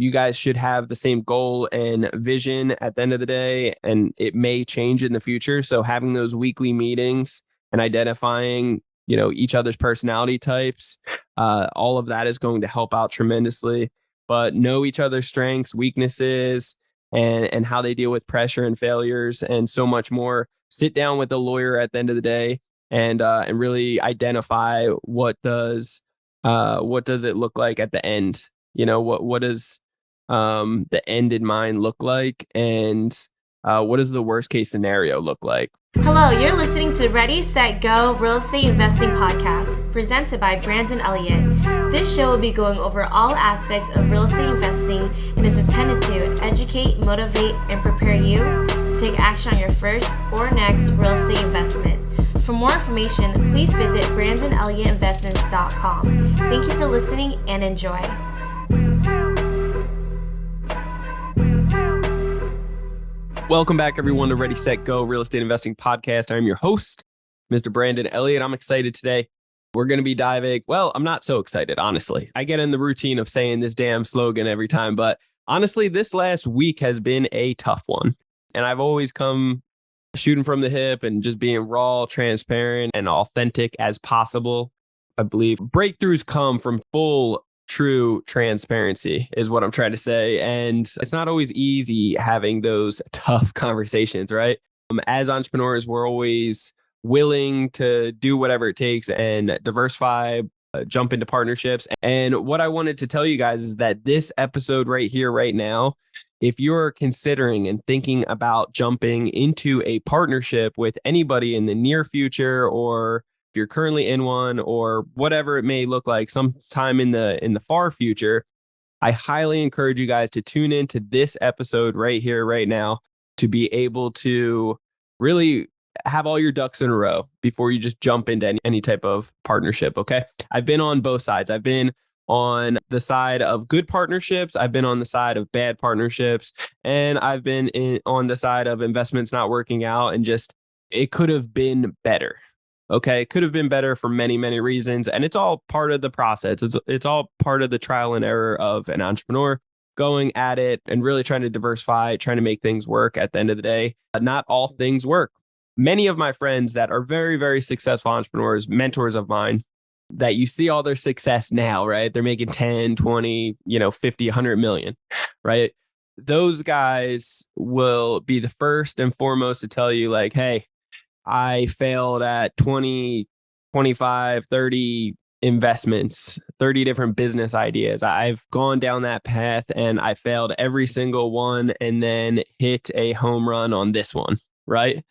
You guys should have the same goal and vision at the end of the day, and it may change in the future. So having those weekly meetings and identifying, each other's personality types, all of that is going to help out tremendously. But know each other's strengths, weaknesses, and how they deal with pressure and failures and so much more. Sit down with a lawyer at the end of the day and really identify what does it look like at the end. What does the end in mind look like, and what does the worst case scenario look like? Hello, you're listening to Ready, Set, Go Real Estate Investing Podcast, presented by Brandon Elliott. This show will be going over all aspects of real estate investing and is intended to educate, motivate, and prepare you to take action on your first or next real estate investment. For more information, please visit BrandonElliottInvestments.com. Thank you for listening and enjoy. Welcome back, everyone, to Ready, Set, Go Real Estate Investing Podcast. I'm your host, Mr. Brandon Elliott. I'm excited today. We're going to be diving. Well, I'm not so excited, honestly. I get in the routine of saying this damn slogan every time, but honestly, this last week has been a tough one. And I've always come shooting from the hip and just being raw, transparent, and authentic as possible. I believe breakthroughs come from full, true transparency is what I'm trying to say. And it's not always easy having those tough conversations, right? As entrepreneurs, we're always willing to do whatever it takes and diversify, jump into partnerships. And what I wanted to tell you guys is that this episode right here, right now, if you're considering and thinking about jumping into a partnership with anybody in the near future, or if you're currently in one, or whatever it may look like sometime in the far future, I highly encourage you guys to tune into this episode right here, right now, to be able to really have all your ducks in a row before you just jump into any type of partnership. Okay. I've been on both sides. I've been on the side of good partnerships. I've been on the side of bad partnerships, and I've been on the side of investments not working out, and just, it could have been better. Okay. It could have been better for many, many reasons. And it's all part of the process. It's all part of the trial and error of an entrepreneur going at it and really trying to diversify, trying to make things work at the end of the day. Not all things work. Many of my friends that are very, very successful entrepreneurs, mentors of mine, that you see all their success now, right? They're making 10, 20, 50, 100 million, right? Those guys will be the first and foremost to tell you, like, hey, I failed at 20, 25, 30 investments, 30 different business ideas. I've gone down that path and I failed every single one and then hit a home run on this one, right?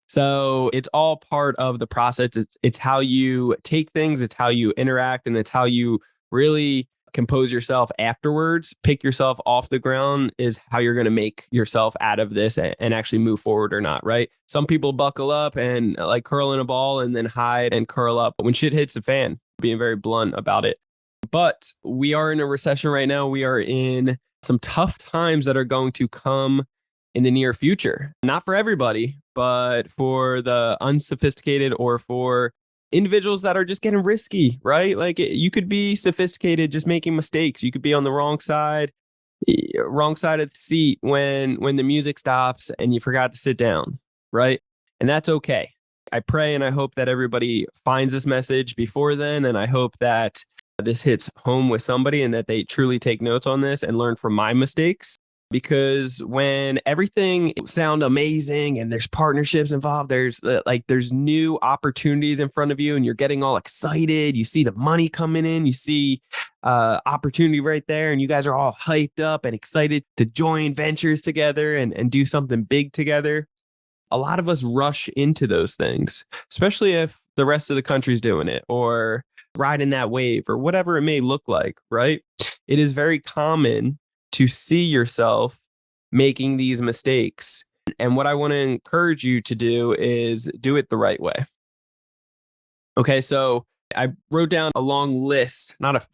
So it's all part of the process. It's how you take things, it's how you interact, and it's how you really compose yourself afterwards. Pick yourself off the ground is how you're going to make yourself out of this and actually move forward or not, right? Some people buckle up and like curl in a ball and then hide and curl up when shit hits the fan, being very blunt about it. But we are in a recession right now. We are in some tough times that are going to come in the near future. Not for everybody, but for the unsophisticated or for individuals that are just getting risky, right? Like, you could be sophisticated, just making mistakes. You could be on the wrong side of the seat when the music stops and you forgot to sit down, right? And that's okay. I pray and I hope that everybody finds this message before then. And I hope that this hits home with somebody and that they truly take notes on this and learn from my mistakes. Because when everything sounds amazing and there's partnerships involved, there's new opportunities in front of you and you're getting all excited. You see the money coming in, you see opportunity right there, and you guys are all hyped up and excited to join ventures together and do something big together. A lot of us rush into those things, especially if the rest of the country's doing it or riding that wave or whatever it may look like, right? It is very common to see yourself making these mistakes. And what I want to encourage you to do is do it the right way. Okay, so I wrote down a long list, not a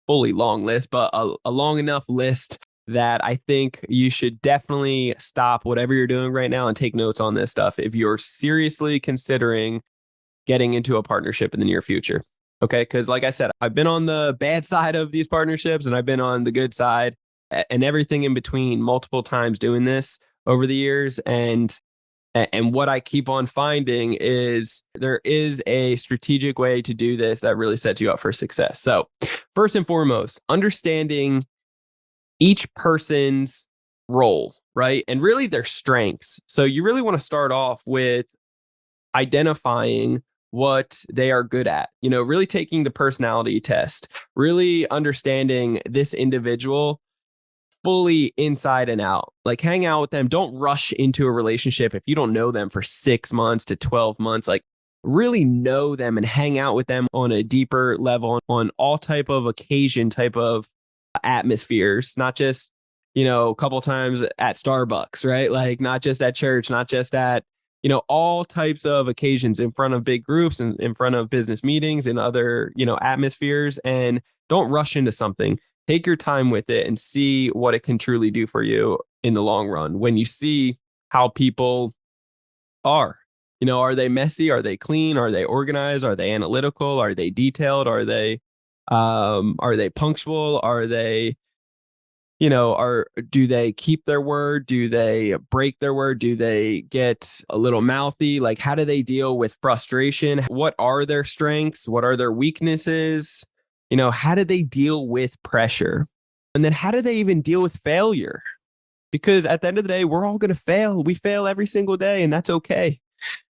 fully long list, but a long enough list that I think you should definitely stop whatever you're doing right now and take notes on this stuff if you're seriously considering getting into a partnership in the near future. Okay, because like I said, I've been on the bad side of these partnerships and I've been on the good side. and everything in between multiple times doing this over the years. And what I keep on finding is there is a strategic way to do this that really sets you up for success. So first and foremost, understanding each person's role, right? And really their strengths. So you really want to start off with identifying what they are good at, really taking the personality test, really understanding this individual fully inside and out. Like hang out with them. Don't rush into a relationship if you don't know them for 6 months to 12 months. Like really know them and hang out with them on a deeper level on all type of occasion, type of atmospheres, not just, a couple times at Starbucks, right? Like not just at church, not just at, all types of occasions in front of big groups and in front of business meetings and other, atmospheres. And don't rush into something. Take your time with it and see what it can truly do for you in the long run. When you see how people are, are they messy? Are they clean? Are they organized? Are they analytical? Are they detailed? Are they punctual? Are they, do they keep their word? Do they break their word? Do they get a little mouthy? Like, how do they deal with frustration? What are their strengths? What are their weaknesses? How do they deal with pressure? And then how do they even deal with failure? Because at the end of the day, we're all going to fail. We fail every single day, and that's okay.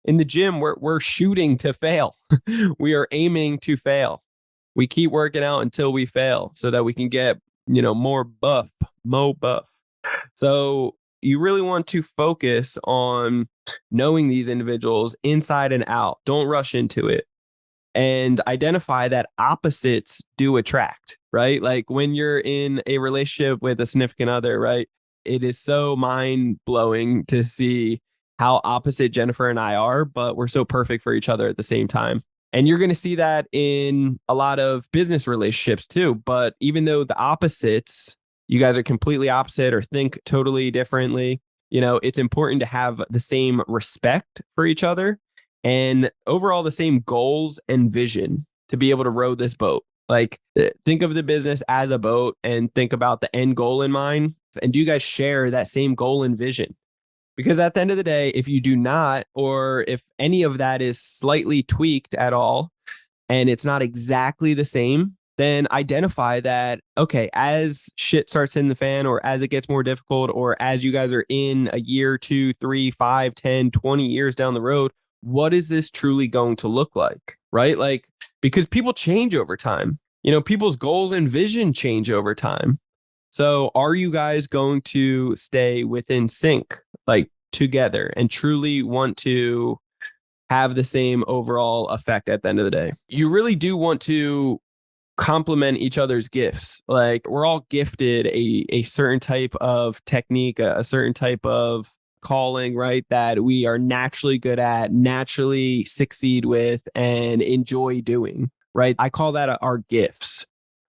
In the gym, we're shooting to fail. We are aiming to fail. We keep working out until we fail so that we can get, more buff. So you really want to focus on knowing these individuals inside and out. Don't rush into it. And identify that opposites do attract, right? Like when you're in a relationship with a significant other, right? It is so mind blowing to see how opposite Jennifer and I are, but we're so perfect for each other at the same time. And you're going to see that in a lot of business relationships too. But even though the opposites, you guys are completely opposite or think totally differently, it's important to have the same respect for each other and overall the same goals and vision to be able to row this boat. Like think of the business as a boat and think about the end goal in mind. And do you guys share that same goal and vision? Because at the end of the day, if you do not, or if any of that is slightly tweaked at all, and it's not exactly the same, then identify that, okay, as shit starts in the fan, or as it gets more difficult, or as you guys are in a year, 2, 3, 5, 10, 20 years down the road, what is this truly going to look like? Right? Like, because people change over time, people's goals and vision change over time. So are you guys going to stay within sync, like together, and truly want to have the same overall effect at the end of the day? You really do want to complement each other's gifts. Like we're all gifted a certain type of technique, a certain type of calling, right? That we are naturally good at, naturally succeed with, and enjoy doing, right? I call that our gifts.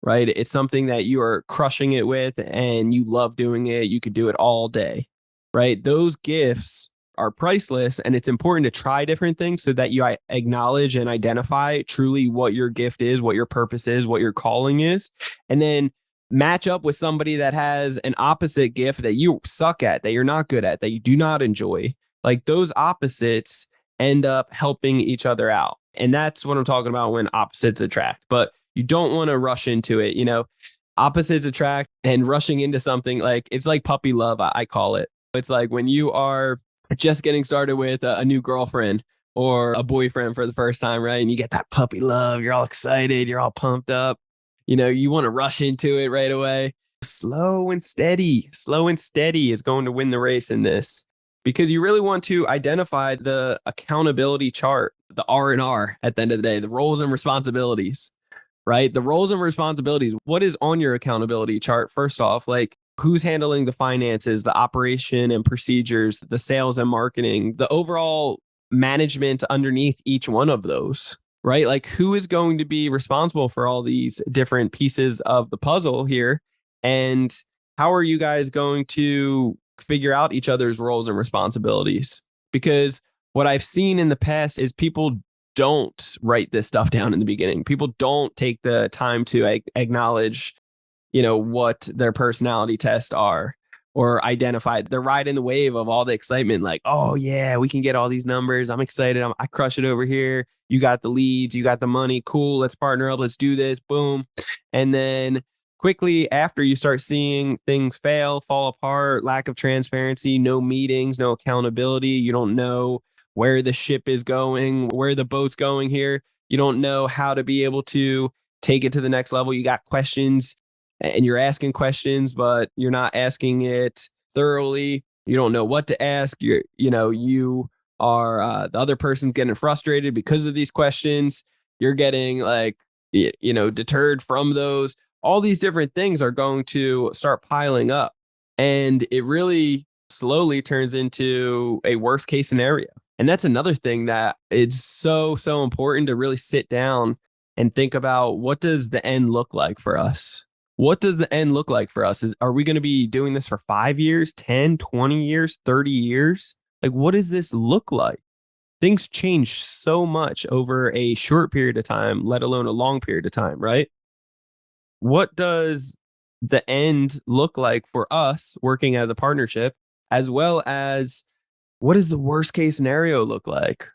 Right? It's something that you are crushing it with and you love doing it. You could do it all day, right? Those gifts are priceless, and it's important to try different things so that you acknowledge and identify truly what your gift is, what your purpose is, what your calling is, and then match up with somebody that has an opposite gift that you suck at, that you're not good at, that you do not enjoy. Like those opposites end up helping each other out. And that's what I'm talking about when opposites attract. But you don't want to rush into it. Opposites attract, and rushing into something, like it's like puppy love, I call it. It's like when you are just getting started with a new girlfriend or a boyfriend for the first time, right? And you get that puppy love, you're all excited, you're all pumped up. You want to rush into it right away. Slow and steady is going to win the race in this, because you really want to identify the accountability chart, the R&R at the end of the day, the roles and responsibilities. Right? The roles and responsibilities. What is on your accountability chart? First off, like who's handling the finances, the operation and procedures, the sales and marketing, the overall management underneath each one of those, right? Like who is going to be responsible for all these different pieces of the puzzle here? And how are you guys going to figure out each other's roles and responsibilities? Because what I've seen in the past is people don't write this stuff down in the beginning. People don't take the time to acknowledge, what their personality tests are or identify. They're riding the wave of all the excitement. Like, oh yeah, we can get all these numbers. I'm excited. I crush it over here. You got the leads, you got the money. Cool. Let's partner up. Let's do this. Boom. And then quickly after, you start seeing things fail, fall apart, lack of transparency, no meetings, no accountability. You don't know where the ship is going, where the boat's going here. You don't know how to be able to take it to the next level. You got questions and you're asking questions, but you're not asking it thoroughly. You don't know what to ask. You are the other person's getting frustrated because of these questions. You're getting deterred from those. All these different things are going to start piling up, and it really slowly turns into a worst case scenario. And that's another thing that it's so important to really sit down and think about, what does the end look like for us? What does the end look like for us? Are we going to be doing this for 5 years, 10, 20 years, 30 years? Like, what does this look like? Things change so much over a short period of time, let alone a long period of time, right? What does the end look like for us working as a partnership, as well as what does the worst case scenario look like?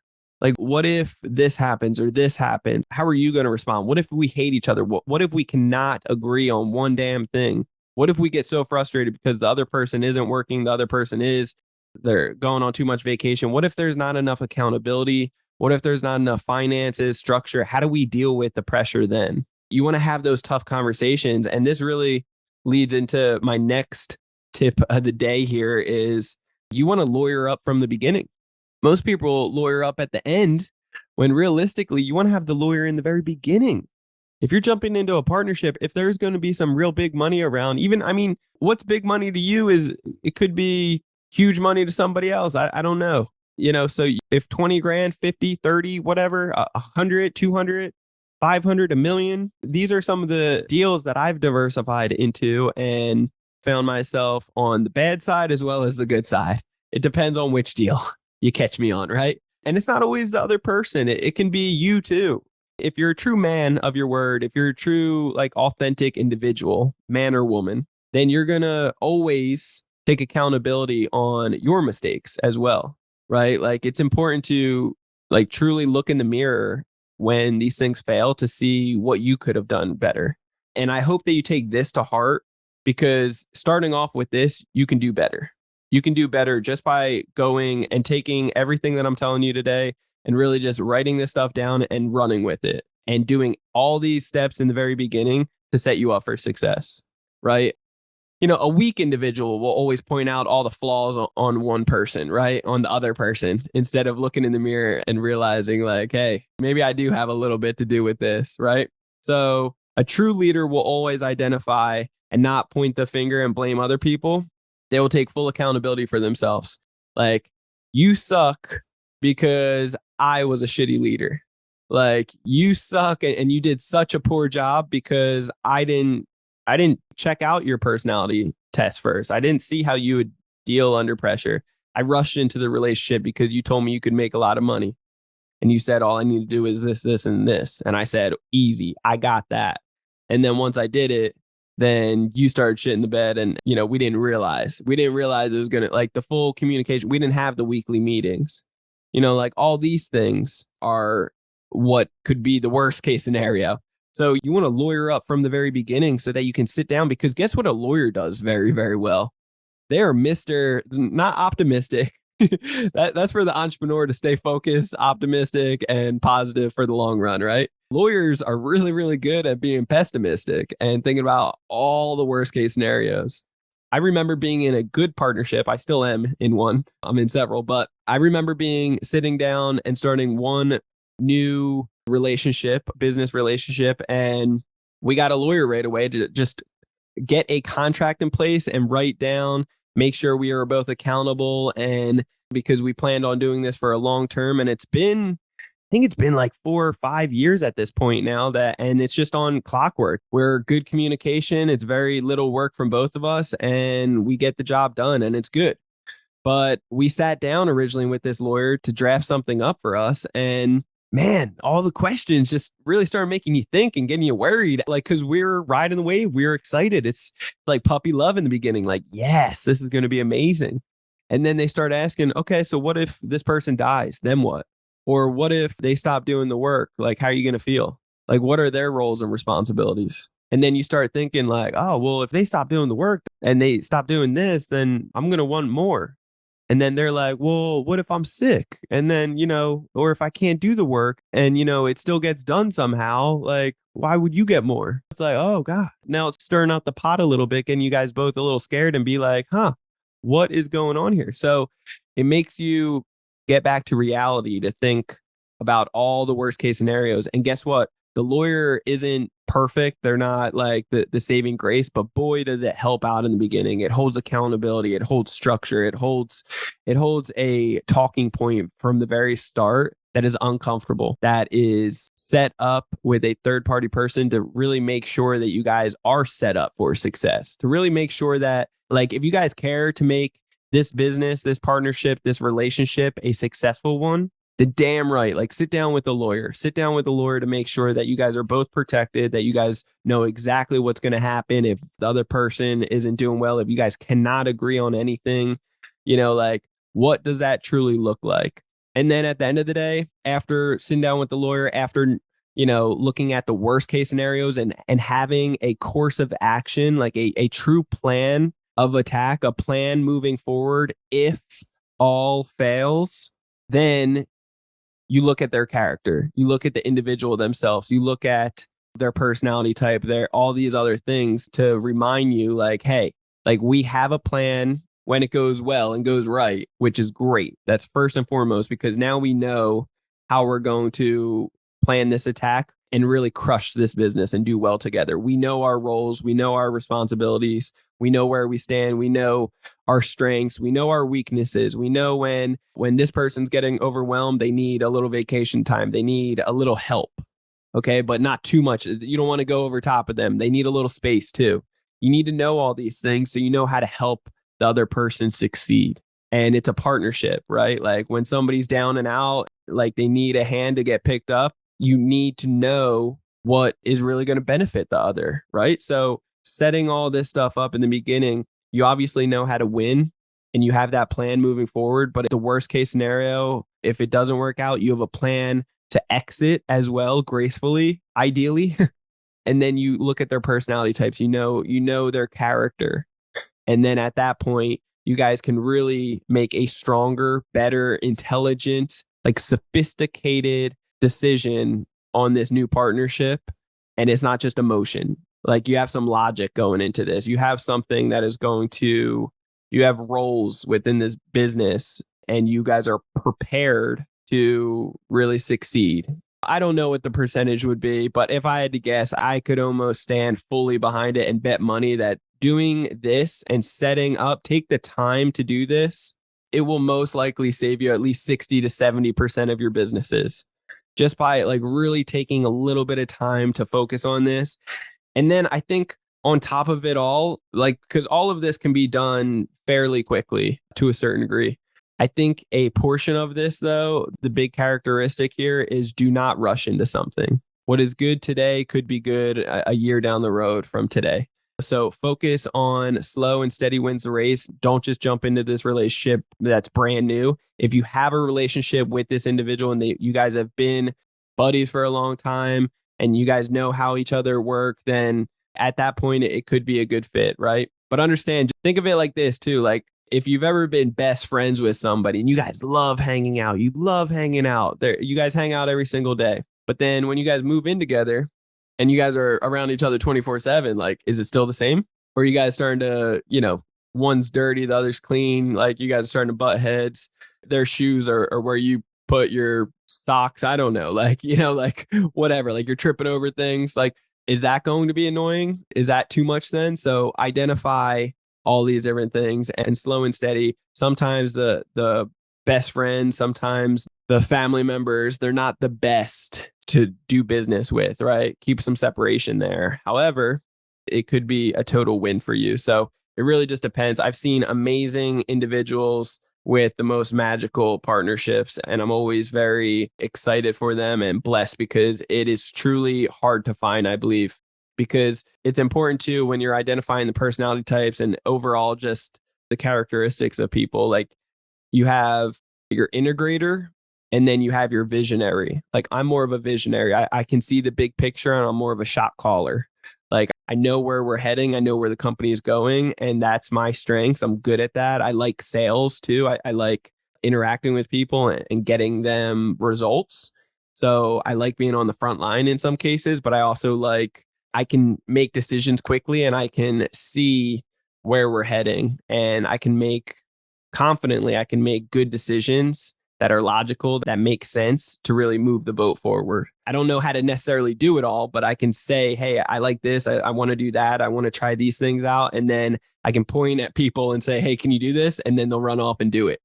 Like, what if this happens or this happens? How are you going to respond? What if we hate each other? What if we cannot agree on one damn thing? What if we get so frustrated because the other person isn't working, the other person is, they're going on too much vacation? What if there's not enough accountability? What if there's not enough finances, structure? How do we deal with the pressure then? You want to have those tough conversations. And this really leads into my next tip of the day here is you want to lawyer up from the beginning. Most people lawyer up at the end, when realistically, you want to have the lawyer in the very beginning. If you're jumping into a partnership, if there's going to be some real big money around, what's big money to you is, it could be huge money to somebody else. I don't know. So if 20 grand, 50, 30, whatever, 100, 200, 500, a million, these are some of the deals that I've diversified into and found myself on the bad side as well as the good side. It depends on which deal you catch me on, right? And it's not always the other person. It can be you too. If you're a true man of your word, if you're a true, authentic individual, man or woman, then you're going to always take accountability on your mistakes as well, right? It's important to truly look in the mirror when these things fail to see what you could have done better. And I hope that you take this to heart, because starting off with this, you can do better. You can do better just by going and taking everything that I'm telling you today and really just writing this stuff down and running with it and doing all these steps in the very beginning to set you up for success, right? A weak individual will always point out all the flaws on one person, right? On the other person, instead of looking in the mirror and realizing hey, maybe I do have a little bit to do with this, right? So a true leader will always identify and not point the finger and blame other people. They will take full accountability for themselves. You suck because I was a shitty leader. You suck and you did such a poor job because I didn't check out your personality test first. I didn't see how you would deal under pressure. I rushed into the relationship because you told me you could make a lot of money. And you said, all I need to do is this, this, and this. And I said, easy, I got that. And then once I did it, then you started shitting the bed, and we didn't realize it was gonna the full communication. We didn't have the weekly meetings. All these things are what could be the worst case scenario. So you want to lawyer up from the very beginning so that you can sit down, because guess what a lawyer does very, very well? They are not optimistic. That's for the entrepreneur to stay focused, optimistic, and positive for the long run, right? Lawyers are really, really good at being pessimistic and thinking about all the worst case scenarios. I remember being in a good partnership. I still am in one. I'm in several, but I remember sitting down and starting one new business relationship, and we got a lawyer right away to just get a contract in place and write down, make sure we are both accountable, and because we planned on doing this for a long term. And I think it's been 4 or 5 years at this point now, and it's just on clockwork. We're good communication. It's very little work from both of us, and we get the job done, and it's good. But we sat down originally with this lawyer to draft something up for us, and man, all the questions just really started making you think and getting you worried. Like, cause we're riding the wave. We're excited. It's like puppy love in the beginning. Like, yes, this is going to be amazing. And then they start asking, okay, so what if this person dies? Then what? Or what if they stop doing the work? Like, how are you going to feel? Like, what are their roles and responsibilities? And then you start thinking like, oh, well, if they stop doing the work and they stop doing this, then I'm going to want more. And then they're like, well, what if I'm sick? And then, or if I can't do the work and, it still gets done somehow, like, why would you get more? It's like, oh, God. Now it's stirring out the pot a little bit and you guys both a little scared and be like, huh, what is going on here? So it makes you get back to reality to think about all the worst case scenarios. And guess what? The lawyer isn't perfect. They're not like the saving grace, but boy, does it help out in the beginning. It holds accountability. It holds structure. It holds a talking point from the very start that is uncomfortable, that is set up with a third party person to really make sure that you guys are set up for success, to really make sure that, like, if you guys care to make this business, this partnership, this relationship a successful one, the damn right, like sit down with the lawyer to make sure that you guys are both protected, that you guys know exactly what's going to happen if the other person isn't doing well, if you guys cannot agree on anything, like what does that truly look like? And then at the end of the day, after sitting down with the lawyer, after, looking at the worst case scenarios and having a course of action, like a true plan of attack, a plan moving forward, if all fails, then you look at their character, you look at the individual themselves, you look at their personality type, all these other things to remind you like, hey, like we have a plan when it goes well and goes right, which is great. That's first and foremost, because now we know how we're going to plan this attack and really crush this business and do well together. We know our roles, we know our responsibilities, we know where we stand, we know our strengths, we know our weaknesses. We know when this person's getting overwhelmed, they need a little vacation time, they need a little help. Okay, but not too much. You don't want to go over top of them. They need a little space too. You need to know all these things so you know how to help the other person succeed. And it's a partnership, right? Like when somebody's down and out, like they need a hand to get picked up, you need to know what is really going to benefit the other, right? So setting all this stuff up in the beginning, you obviously know how to win and you have that plan moving forward. But the worst case scenario, if it doesn't work out, you have a plan to exit as well, gracefully, ideally. And then you look at their personality types, you know their character. And then at that point, you guys can really make a stronger, better, intelligent, like sophisticated decision on this new partnership. And it's not just emotion. Like you have some logic going into this. You have something that is you have roles within this business and you guys are prepared to really succeed. I don't know what the percentage would be, but if I had to guess, I could almost stand fully behind it and bet money that doing this and setting up, take the time to do this, it will most likely save you at least 60 to 70% of your businesses just by like really taking a little bit of time to focus on this. And then I think on top of it all, like, because all of this can be done fairly quickly to a certain degree. I think a portion of this, though, the big characteristic here is do not rush into something. What is good today could be good a year down the road from today. So focus on slow and steady wins the race. Don't just jump into this relationship that's brand new. If you have a relationship with this individual and you guys have been buddies for a long time and you guys know how each other work, then at that point, it could be a good fit, right? But understand, think of it like this too. Like, if you've ever been best friends with somebody and you guys love hanging out, you guys hang out every single day. But then when you guys move in together and you guys are around each other 24/7, like, is it still the same? Or are you guys starting to, one's dirty, the other's clean. Like you guys are starting to butt heads. Their shoes are where you put your socks. I don't know. Like, like whatever, like you're tripping over things. Like, is that going to be annoying? Is that too much then? So identify all these different things and slow and steady. Sometimes the best friends, sometimes the family members, they're not the best to do business with, right? Keep some separation there. However, it could be a total win for you. So it really just depends. I've seen amazing individuals with the most magical partnerships. And I'm always very excited for them and blessed because it is truly hard to find, I believe, because it's important too when you're identifying the personality types and overall just the characteristics of people. Like you have your integrator and then you have your visionary. Like I'm more of a visionary. I can see the big picture and I'm more of a shot caller. Like I know where we're heading. I know where the company is going. And that's my strengths. I'm good at that. I like sales too. I like interacting with people and getting them results. So I like being on the front line in some cases, but I also like I can make decisions quickly and I can see where we're heading and I can make confidently, I can make good decisions that are logical, that make sense to really move the boat forward. I don't know how to necessarily do it all, but I can say, hey, I like this. I want to do that. I want to try these things out. And then I can point at people and say, hey, can you do this? And then they'll run off and do it.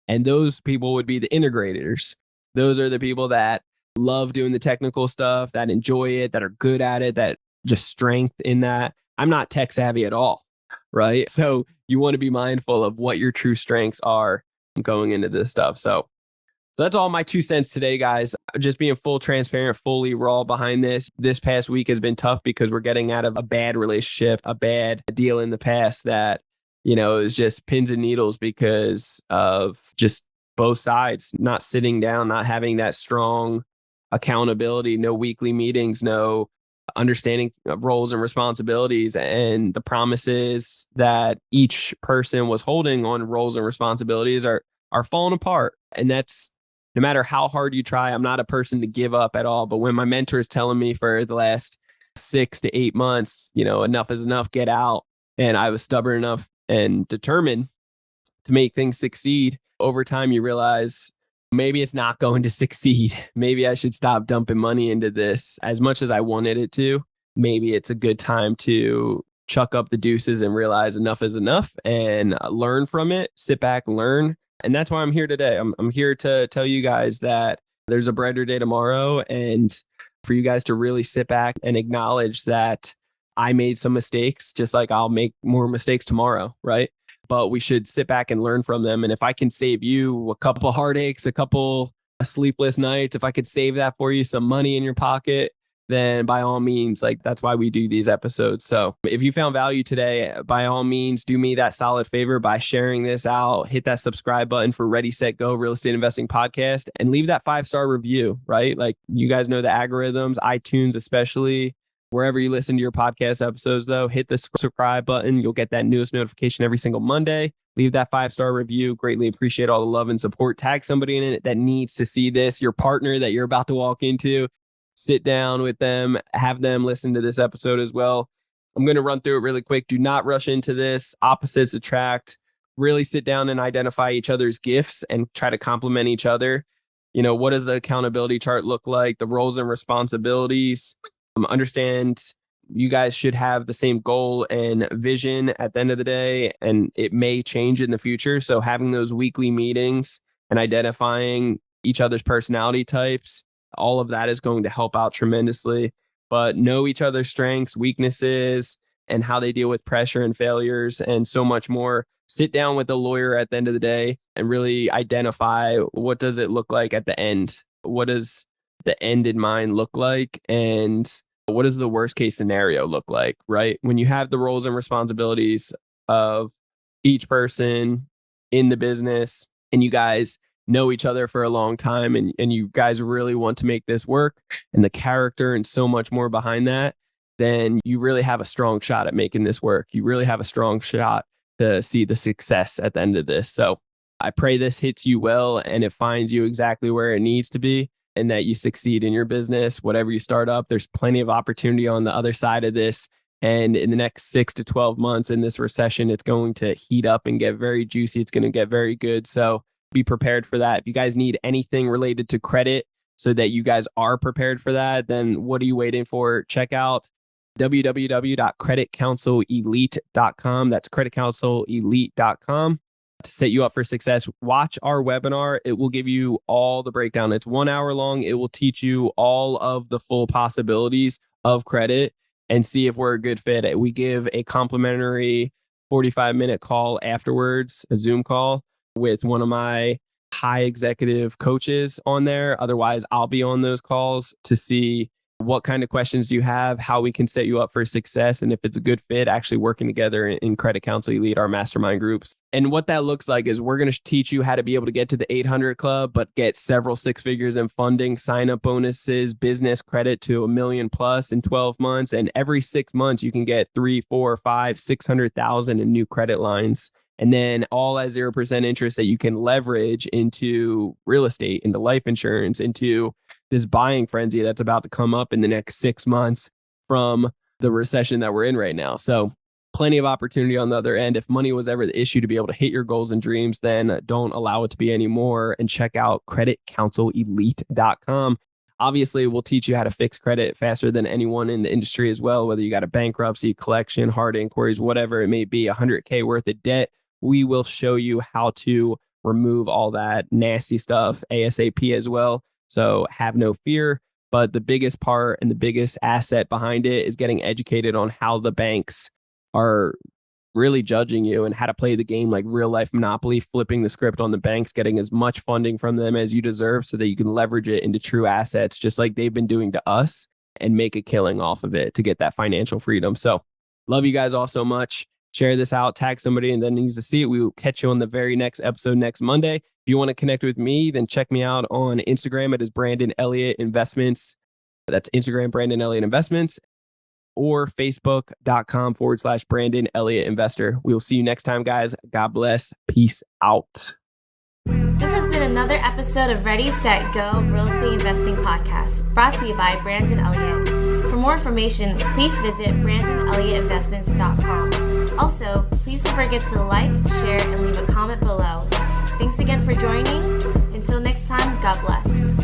And those people would be the integrators. Those are the people that love doing the technical stuff, that enjoy it, that are good at it, that just strength in that. I'm not tech savvy at all, right? So you want to be mindful of what your true strengths are going into this stuff. So that's all my 2 cents today, guys. Just being full transparent, fully raw behind this. This past week has been tough because we're getting out of a bad relationship, a bad deal in the past that, is just pins and needles because of just both sides not sitting down, not having that strong accountability, no weekly meetings, no understanding of roles and responsibilities and the promises that each person was holding on roles and responsibilities are falling apart. And that's no matter how hard you try. I'm not a person to give up at all. But when my mentor is telling me for the last 6 to 8 months, enough is enough, get out. And I was stubborn enough and determined to make things succeed. Over time, you realize maybe it's not going to succeed. Maybe I should stop dumping money into this as much as I wanted it to. Maybe it's a good time to chuck up the deuces and realize enough is enough and learn from it, sit back, learn. And that's why I'm here today. I'm here to tell you guys that there's a brighter day tomorrow and for you guys to really sit back and acknowledge that I made some mistakes, just like I'll make more mistakes tomorrow, right? But we should sit back and learn from them. And if I can save you a couple heartaches, a couple sleepless nights, if I could save that for you, some money in your pocket, then by all means, like that's why we do these episodes. So if you found value today, by all means, do me that solid favor by sharing this out, hit that subscribe button for Ready, Set, Go Real Estate Investing Podcast and leave that 5-star review, right? Like you guys know the algorithms, iTunes, especially wherever you listen to your podcast episodes, though, hit the subscribe button. You'll get that newest notification every single Monday. Leave that 5-star review. Greatly appreciate all the love and support. Tag somebody in it that needs to see this, your partner that you're about to walk into. Sit down with them, have them listen to this episode as well. I'm going to run through it really quick. Do not rush into this. Opposites attract. Really sit down and identify each other's gifts and try to complement each other. What does the accountability chart look like? The roles and responsibilities. Understand you guys should have the same goal and vision at the end of the day, and it may change in the future. So having those weekly meetings and identifying each other's personality types, all of that is going to help out tremendously. But know each other's strengths, weaknesses, and how they deal with pressure and failures and so much more. Sit down with a lawyer at the end of the day and really identify what does it look like at the end? What does the end in mind look like? And what does the worst case scenario look like, right? When you have the roles and responsibilities of each person in the business and you guys know each other for a long time and you guys really want to make this work and the character and so much more behind that, then you really have a strong shot at making this work. You really have a strong shot to see the success at the end of this. So I pray this hits you well and it finds you exactly where it needs to be and that you succeed in your business, whatever you start up. There's plenty of opportunity on the other side of this. And in the next 6 to 12 months in this recession, it's going to heat up and get very juicy. It's going to get very good. So be prepared for that. If you guys need anything related to credit so that you guys are prepared for that, then what are you waiting for? Check out www.creditcounselelite.com. That's creditcounselelite.com to set you up for success. Watch our webinar. It will give you all the breakdown. It's 1 hour long. It will teach you all of the full possibilities of credit and see if we're a good fit. We give a complimentary 45-minute call afterwards, a Zoom call, with one of my high executive coaches on there. Otherwise, I'll be on those calls to see what kind of questions do you have, how we can set you up for success, and if it's a good fit, actually working together in Credit Counsel Elite, our mastermind groups. And what that looks like is we're going to teach you how to be able to get to the 800 club, but get several six figures in funding, sign up bonuses, business credit to $1 million plus in 12 months. And every 6 months, you can get 3, 4, 5, 600,000 in new credit lines. And then all at 0% interest that you can leverage into real estate, into life insurance, into this buying frenzy that's about to come up in the next 6 months from the recession that we're in right now. So plenty of opportunity on the other end. If money was ever the issue to be able to hit your goals and dreams, then don't allow it to be anymore, and check out creditcounselelite.com. Obviously, we'll teach you how to fix credit faster than anyone in the industry as well, whether you got a bankruptcy, collection, hard inquiries, whatever it may be, $100K worth of debt. We will show you how to remove all that nasty stuff ASAP as well. So have no fear. But the biggest part and the biggest asset behind it is getting educated on how the banks are really judging you and how to play the game like real life Monopoly, flipping the script on the banks, getting as much funding from them as you deserve so that you can leverage it into true assets, just like they've been doing to us, and make a killing off of it to get that financial freedom. So love you guys all so much. Share this out, tag somebody, and then needs to see it. We will catch you on the very next episode next Monday. If you want to connect with me, then check me out on Instagram. It is Brandon Elliott Investments. That's Instagram, Brandon Elliott Investments, or Facebook.com/Brandon Elliott Investor. We will see you next time, guys. God bless. Peace out. This has been another episode of Ready, Set, Go Real Estate Investing Podcast, brought to you by Brandon Elliott. For more information, please visit BrandonElliottInvestments.com. Also, please don't forget to like, share, and leave a comment below. Thanks again for joining. Until next time, God bless.